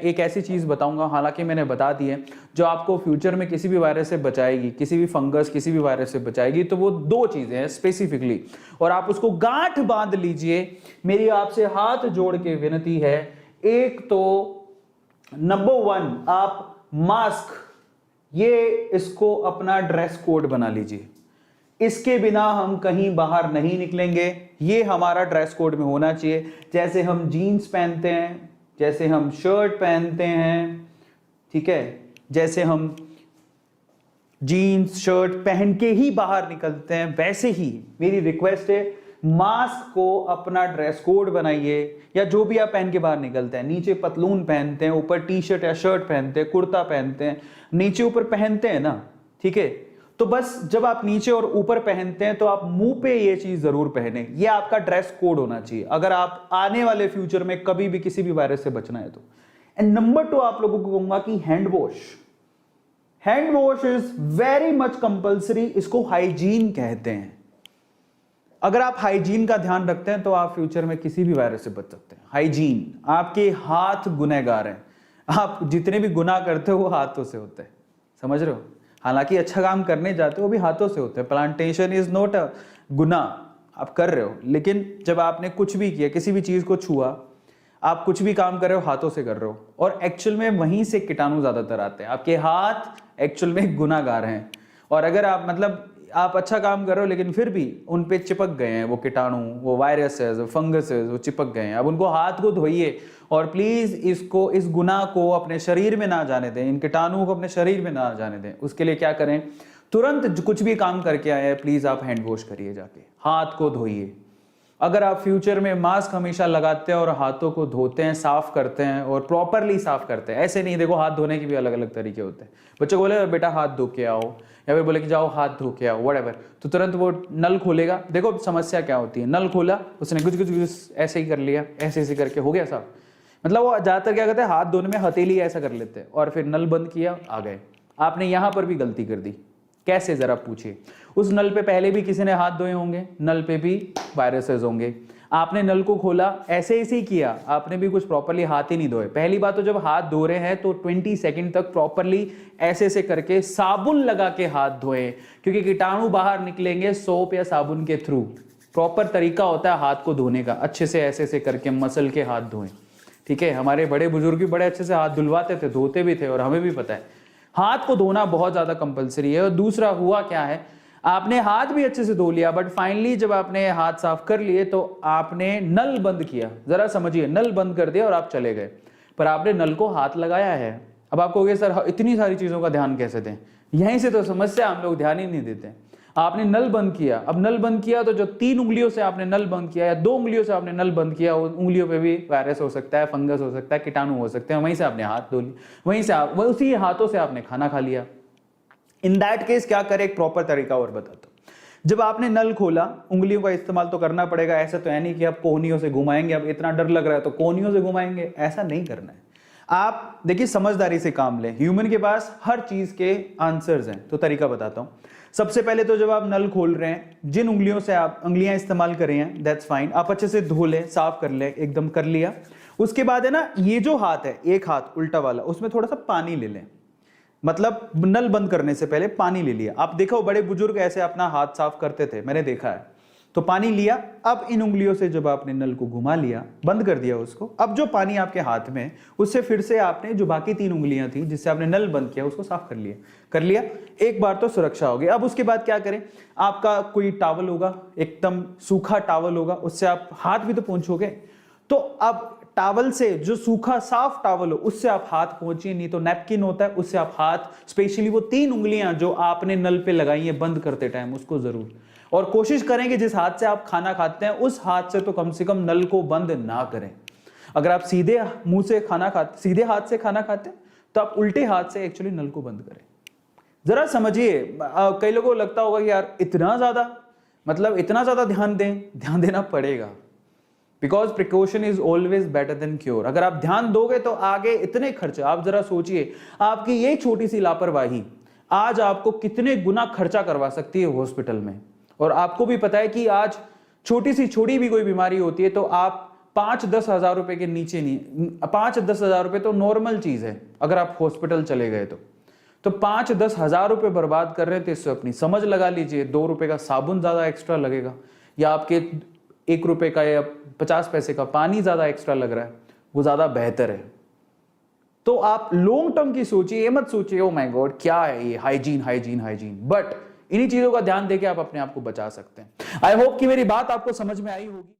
एक ऐसी चीज़ बताऊंगा, हालांकि मैंने बता दी है, जो आपको फ्यूचर में किसी भी वायरस से बचाएगी, किसी भी फंगस, किसी भी वायरस से बचाएगी। तो वो 2 चीज़ें हैं स्पेसिफिकली, और आप उसको गांठ बांध लीजिए। मेरी आपसे हाथ जोड़ के विनती है, एक तो नंबर 1 आप मास्क, ये इसको अपना ड्रेस कोड बना लीजिए। इसके बिना हम कहीं बाहर नहीं निकलेंगे, ये हमारा ड्रेस कोड में होना चाहिए। जैसे हम जीन्स पहनते हैं, जैसे हम शर्ट पहनते हैं, ठीक है, जैसे हम जीन्स शर्ट पहन के ही बाहर निकलते हैं, वैसे ही मेरी रिक्वेस्ट है, मास्क को अपना ड्रेस कोड बनाइए। या जो भी आप पहन के बाहर निकलते हैं, नीचे पतलून पहनते हैं, ऊपर टी शर्ट या शर्ट पहनते हैं, कुर्ता पहनते हैं, नीचे ऊपर पहनते हैं ना, ठीक है, तो बस जब आप नीचे और ऊपर पहनते हैं तो आप मुंह पे ये चीज जरूर पहने। ये आपका ड्रेस कोड होना चाहिए अगर आप आने वाले फ्यूचर में कभी भी किसी भी वायरस से बचना है तो। एंड नंबर 2 आप लोगों को कहूंगा कि hand wash is very much compulsory. इसको हाइजीन कहते हैं। अगर आप हाइजीन का ध्यान रखते हैं तो आप फ्यूचर में किसी भी वायरस से बच सकते हैं। हाइजीन, आपके हाथ गुनहगार हैं, आप जितने भी गुनाह करते हो वो हाथों से होते हैं, समझ रहे हो। हालांकि अच्छा काम करने जाते हो वो भी हाथों से होते हैं। प्लांटेशन इज नॉट अ गुनाह, आप कर रहे हो, लेकिन जब आपने कुछ भी किया, किसी भी चीज को छुआ, आप कुछ भी काम कर रहे हो हाथों से कर रहे हो, और एक्चुअल में वहीं से कीटाणु ज्यादातर आते हैं। आपके हाथ एक्चुअल में गुनाहगार हैं, और अगर आप मतलब आप अच्छा काम कर रहे हो लेकिन फिर भी उन पे चिपक गए हैं वो कीटाणु, वो वायरसेस, वो फंगसेस, वो चिपक गए हैं, अब उनको हाथ को धोइए और प्लीज इसको, इस गुनाह को अपने शरीर में ना जाने दें, इन कीटाणुओं को अपने शरीर में ना जाने दें। उसके लिए क्या करें, तुरंत कुछ भी काम करके आए हैं, प्लीज आप हैंड वॉश करिए, जाके हाथ को धोइए। अगर आप फ्यूचर में मास्क हमेशा लगाते हैं और हाथों को धोते हैं, साफ करते हैं और प्रॉपरली साफ करते हैं, ऐसे नहीं, देखो हाथ धोने के भी अलग अलग तरीके होते हैं। बच्चों को बोले बेटा हाथ धो के आओ, या फिर बोले कि जाओ हाथ धो के आओ, व्हाटएवर, तो तुरंत वो नल खोलेगा। देखो समस्या क्या होती है, नल खोला, उसने कुछ कुछ ऐसे ही कर लिया, ऐसे ऐसे करके हो गया साफ। मतलब वो ज्यादातर क्या करते हैं, हाथ धोने में हथेली ऐसा कर लेते हैं, और फिर नल बंद किया, आ गए। आपने यहां पर भी गलती कर दी। कैसे, जरा पूछिए। उस नल पे पहले भी किसी ने हाथ धोए होंगे, नल पे भी वायरसेस होंगे। आपने नल को खोला, ऐसे ही किया, आपने भी कुछ प्रॉपरली हाथ ही नहीं धोए। पहली बात तो जब हाथ धो रहे हैं तो 20 सेकंड तक प्रॉपरली ऐसे ऐसे करके साबुन लगा के हाथ धोएं, क्योंकि कीटाणु बाहर निकलेंगे सोप या साबुन के थ्रू। प्रॉपर तरीका होता है हाथ को धोने का, अच्छे से ऐसे ऐसे करके मसल के हाथ धोएं, ठीक है। हमारे बड़े बुजुर्ग भी बड़े अच्छे से हाथ धुलवाते थे, धोते भी थे, और हमें भी पता है हाथ को धोना बहुत ज्यादा कंपलसरी है। और दूसरा हुआ क्या है, आपने हाथ भी अच्छे से धो लिया, बट फाइनली जब आपने हाथ साफ कर लिए तो आपने नल बंद किया। जरा समझिए, नल बंद कर दिया और आप चले गए, पर आपने नल को हाथ लगाया है। अब आप कहोगे सर इतनी सारी चीजों का ध्यान कैसे दें, यहीं से तो समस्या, हम लोग ध्यान ही नहीं देते। आपने नल बंद किया, अब नल बंद किया तो जो 3 उंगलियों से आपने नल बंद किया या 2 उंगलियों से आपने नल बंद किया, उन उंगलियों पे भी वायरस हो सकता है, फंगस हो सकता है, कीटाणु हो सकते हैं। वहीं से आपने हाथ धो लिए, वहीं से आप उसी हाथों से आपने खाना खा लिया। इन दैट केस क्या करें, एक प्रॉपर तरीका और बताता हूं। जब आपने नल खोला, उंगलियों का इस्तेमाल तो करना पड़ेगा, ऐसा तो है नहीं कि आप कोहनियों से घुमाएंगे, अब इतना डर लग रहा है तो कोहनियों से घुमाएंगे, ऐसा नहीं करना है। आप देखिए समझदारी से काम लें, ह्यूमन के पास हर चीज के आंसर्स हैं। तो तरीका बताता हूं। सबसे पहले तो जब आप नल खोल रहे हैं, जिन उंगलियों से आप उंगलियां इस्तेमाल कर रहे हैं, दैट्स फाइन, आप अच्छे से धो लें, साफ कर लें, एकदम कर लिया। उसके बाद है ना, ये जो हाथ है, एक हाथ उल्टा वाला, उसमें थोड़ा सा पानी ले लें, मतलब नल बंद करने से पहले पानी ले लिया। आप देखो बड़े बुजुर्ग ऐसे अपना हाथ साफ करते थे, मैंने देखा है। तो पानी लिया, अब इन उंगलियों से जब आपने नल को घुमा लिया, बंद कर दिया उसको, अब जो पानी आपके हाथ में, उससे फिर से आपने जो बाकी 3 उंगलियां थी जिससे आपने नल बंद किया, उसको साफ कर लिया। एक बार तो सुरक्षा हो गई। अब उसके बाद क्या करें, आपका कोई टॉवल होगा, एकदम सूखा टॉवल होगा, उससे आप हाथ भी तो पोंछोगे। तो अब टॉवल से, जो सूखा साफ टॉवल हो, उससे आप हाथ पोंछिए, नहीं तो नैपकिन होता है, उससे आप हाथ, स्पेशली वो 3 उंगलियां जो आपने नल पे लगाई है बंद करते टाइम, उसको जरूर। और कोशिश करें कि जिस हाथ से आप खाना खाते हैं उस हाथ से तो कम से कम नल को बंद ना करें। अगर आप सीधे मुंह से खाना खाते, सीधे हाथ से खाना खाते हैं, तो आप उल्टे हाथ से एक्चुअली नल को बंद करें। जरा समझिए, कई लोगों को लगता होगा कि यार इतना ज्यादा, मतलब इतना ज्यादा ध्यान देना पड़ेगा, because precaution is always better than cure. अगर आप ध्यान दोगे तो आगे इतने खर्चे, आप जरा सोचिए, आपकी ये छोटी सी लापरवाही आज आपको कितने गुना खर्चा करवा सकती है हॉस्पिटल में। और आपको भी पता है कि आज छोटी भी कोई बीमारी होती है तो आप 5-10 हजार रुपए के नीचे नहीं। 5-10 हजार रुपए तो नॉर्मल चीज है, अगर आप हॉस्पिटल चले गए तो 5-10 हजार रुपए बर्बाद कर रहे थे, इससे अपनी समझ लगा लीजिए। 2 रुपए का साबुन ज्यादा एक्स्ट्रा लगेगा, या आपके 1 रुपए का या 50 पैसे का पानी ज्यादा एक्स्ट्रा लग रहा है, वो ज्यादा बेहतर है। तो आप लॉन्ग टर्म की सोचिए, ये मत सोचिए ओ माय गॉड क्या है ये हाइजीन हाइजीन हाइजीन, बट इन्हीं चीजों का ध्यान देके आप अपने आप को बचा सकते हैं। आई होप कि मेरी बात आपको समझ में आई होगी।